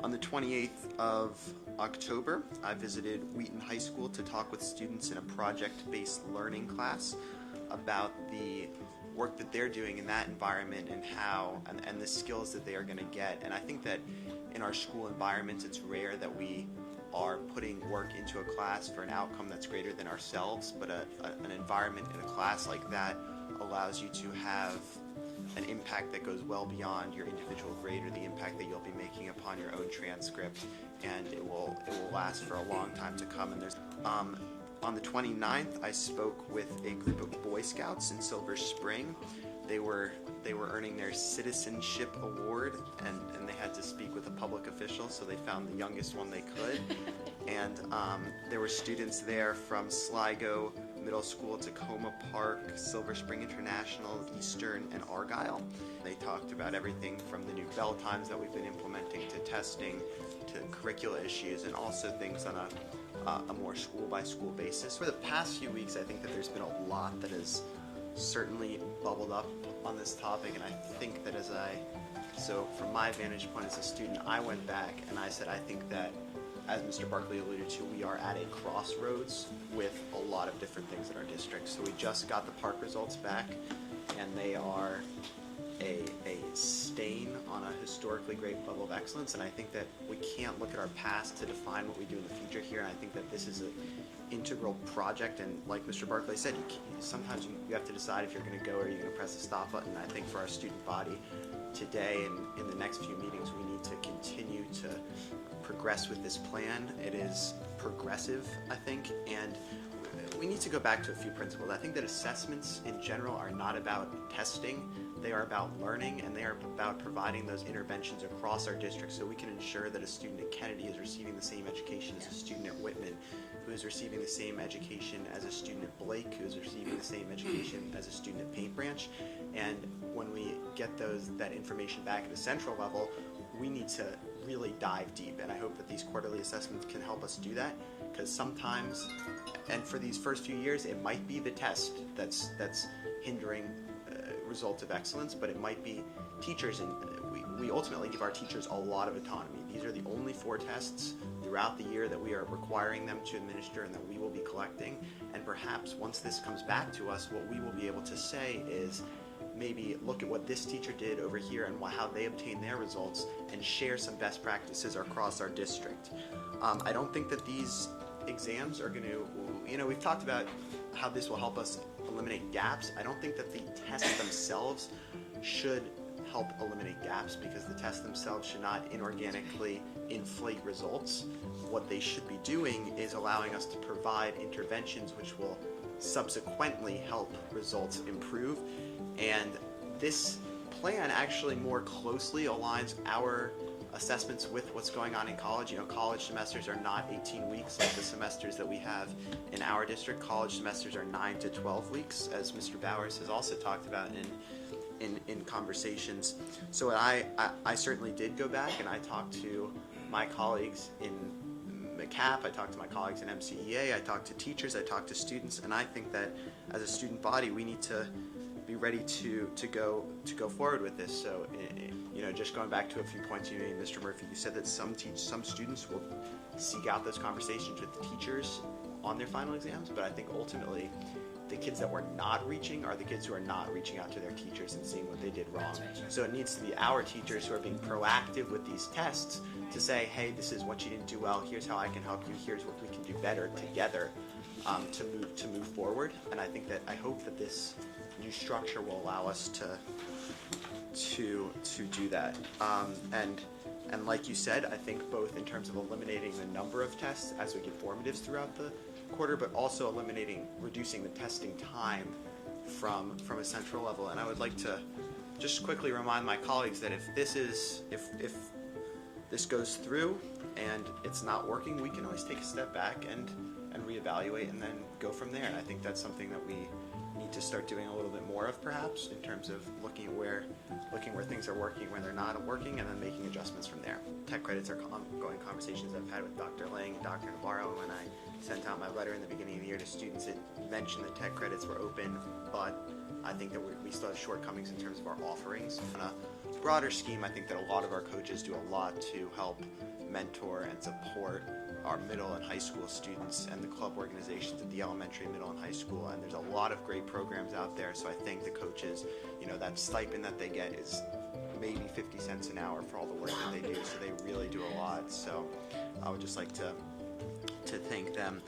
On the 28th of October, I visited Wheaton High School to talk with students in a project-based learning class about the work that they're doing in that environment and how and the skills that they are going to get. And I think that in our school environments, it's rare that we are putting work into a class for an outcome that's greater than ourselves, but an environment in a class like that allows you to have an impact that goes well beyond your individual grade or the impact that you'll be making upon your own transcript, and it will last for a long time to come. And there's on the 29th, I spoke with a group of Boy Scouts in Silver Spring. They were earning their citizenship award, and they had to speak with a public official, so they found the youngest one they could. And there were students there from Sligo Middle School, Tacoma Park, Silver Spring International, Eastern, and Argyle. They talked about everything from the new bell times that we've been implementing to testing to curricula issues, and also things on a more school-by-school basis. For the past few weeks, I think that there's been a lot that has certainly bubbled up on this topic, and I think that so from my vantage point as a student, I went back and I said I think that, as Mr. Barkley alluded to, we are at a crossroads with a lot of different things in our district. So we just got the park results back, and they are a stain on a historically great level of excellence, and I think that we can't look at our past to define what we do in the future here, and I think that this is an integral project, and like Mr. Barkley said, sometimes you have to decide if you're going to go or you're going to press the stop button. I think for our student body today and in the next few meetings, we need to continue to progress with this plan. It is progressive, I think, and we need to go back to a few principles. I think that assessments in general are not about testing. They are about learning, and they are about providing those interventions across our district so we can ensure that a student at Kennedy is receiving the same education as a student at Whitman, who is receiving the same education as a student at Blake, who is receiving the same education as a student at Paint Branch. And when we get that information back at a central level, we need to really dive deep, and I hope that these quarterly assessments can help us do that, because sometimes, and for these first few years, it might be the test that's hindering results of excellence, but it might be teachers, and we ultimately give our teachers a lot of autonomy. These are the only 4 tests throughout the year that we are requiring them to administer and that we will be collecting, and perhaps once this comes back to us, what we will be able to say is, maybe look at what this teacher did over here and how they obtained their results, and share some best practices across our district. I don't think that these exams are going to, we've talked about how this will help us eliminate gaps. I don't think that the tests themselves should help eliminate gaps, because the tests themselves should not inorganically inflate results. What they should be doing is allowing us to provide interventions which will subsequently help results improve. And this plan actually more closely aligns our assessments with what's going on in college. College semesters are not 18 weeks like the semesters that we have in our district. College semesters are 9 to 12 weeks, as Mr. Bowers has also talked about in conversations. So I certainly did go back, and I talked to my colleagues in MCAP, I talked to my colleagues in MCEA, I talked to teachers, I talked to students, and I think that as a student body, we need to be ready to go forward with this. So, just going back to a few points you made, Mr. Murphy, you said that some students will seek out those conversations with the teachers on their final exams, but I think ultimately the kids that we're not reaching are the kids who are not reaching out to their teachers and seeing what they did wrong. So it needs to be our teachers who are being proactive with these tests to say, hey, this is what you didn't do well, here's how I can help you, here's what we can do better together to move forward. And I hope that this new structure will allow us to do that. And like you said, I think both in terms of eliminating the number of tests as we get formatives throughout the quarter, but also reducing the testing time from a central level. And I would like to just quickly remind my colleagues that if this goes through and it's not working, we can always take a step back and reevaluate and then go from there. And I think that's something that we need to start doing a little bit more of, perhaps, in terms of looking where things are working, where they're not working, and then making adjustments from there. Tech credits are ongoing conversations I've had with Dr. Lang and Dr. Navarro. When I sent out my letter in the beginning of the year to students, it mentioned that tech credits were open, but I think that we still have shortcomings in terms of our offerings. broader scheme, I think that a lot of our coaches do a lot to help mentor and support our middle and high school students and the club organizations at the elementary, middle, and high school. And there's a lot of great programs out there. So I think the coaches, that stipend that they get is maybe 50 cents an hour for all the work that they do. So they really do a lot. So I would just like to thank them.